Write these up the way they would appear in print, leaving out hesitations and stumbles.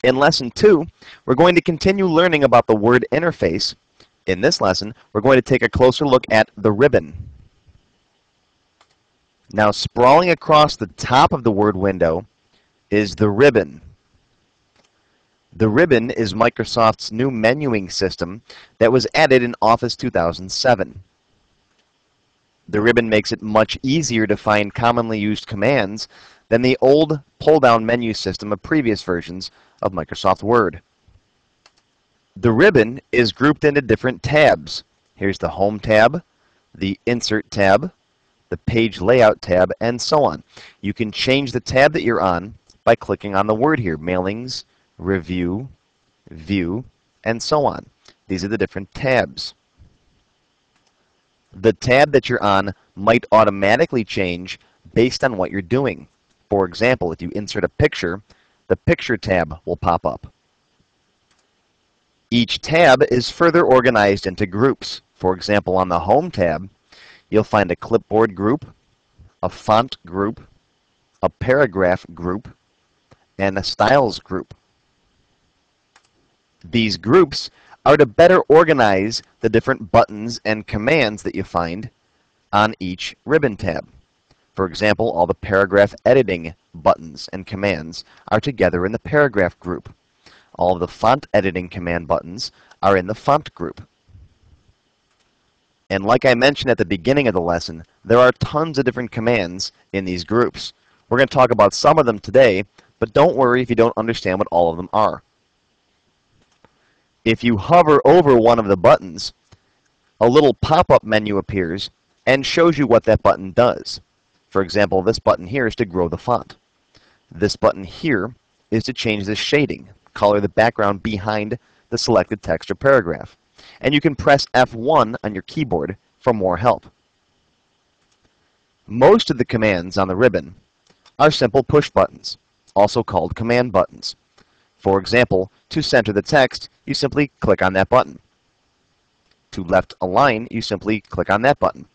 In Lesson 2, we're going to continue learning about the word interface. In this lesson, we're going to take a closer look at the ribbon. Now, sprawling across the top of the word window is the ribbon. The ribbon is Microsoft's new menuing system that was added in Office 2007. The ribbon makes it much easier to find commonly used commands than the old pull-down menu system of previous versions of Microsoft Word. The ribbon is grouped into different tabs. Here's the Home tab, the Insert tab, the Page Layout tab, and so on. You can change the tab that you're on by clicking on the word here, Mailings, Review, View, and so on. These are the different tabs. The tab that you're on might automatically change based on what you're doing. For example, if you insert a picture, the Picture tab will pop up. Each tab is further organized into groups. For example, on the Home tab, you'll find a clipboard group, a font group, a paragraph group, and a styles group. These groups are to better organize the different buttons and commands that you find on each ribbon tab. For example, all the paragraph editing buttons and commands are together in the paragraph group. All of the font editing command buttons are in the font group. And like I mentioned at the beginning of the lesson, there are tons of different commands in these groups. We're going to talk about some of them today, but don't worry if you don't understand what all of them are. If you hover over one of the buttons, a little pop-up menu appears and shows you what that button does. For example, this button here is to grow the font. This button here is to change the shading, color the background behind the selected text or paragraph. And you can press F1 on your keyboard for more help. Most of the commands on the ribbon are simple push buttons, also called command buttons. For example, to center the text, you simply click on that button. To left align, you simply click on that button.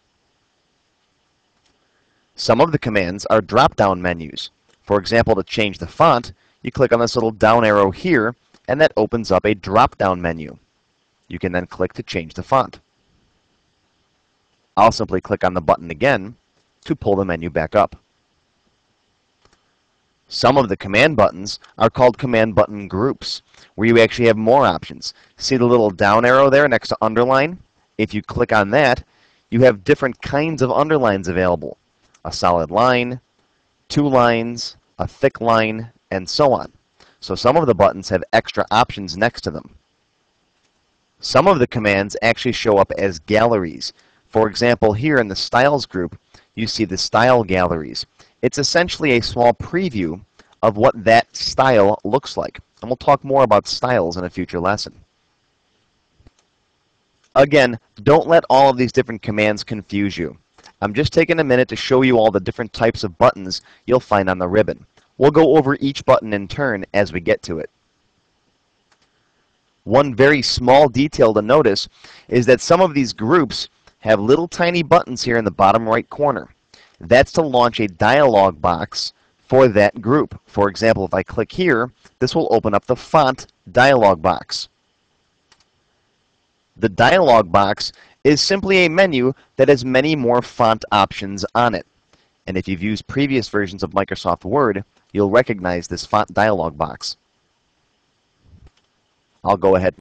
Some of the commands are drop-down menus. For example, to change the font, you click on this little down arrow here, and that opens up a drop-down menu. You can then click to change the font. I'll simply click on the button again to pull the menu back up. Some of the command buttons are called command button groups, where you actually have more options. See the little down arrow there next to underline? If you click on that, you have different kinds of underlines available. A solid line, 2 lines, a thick line, and so on. So some of the buttons have extra options next to them. Some of the commands actually show up as galleries. For example, here in the Styles group, you see the Style Galleries. It's essentially a small preview of what that style looks like. And we'll talk more about styles in a future lesson. Again, don't let all of these different commands confuse you. I'm just taking a minute to show you all the different types of buttons you'll find on the ribbon. We'll go over each button in turn as we get to it. One very small detail to notice is that some of these groups have little tiny buttons here in the bottom right corner. That's to launch a dialog box for that group. For example, if I click here, this will open up the font dialog box. The dialog box is simply a menu that has many more font options on it. And if you've used previous versions of Microsoft Word, you'll recognize this font dialog box. I'll go ahead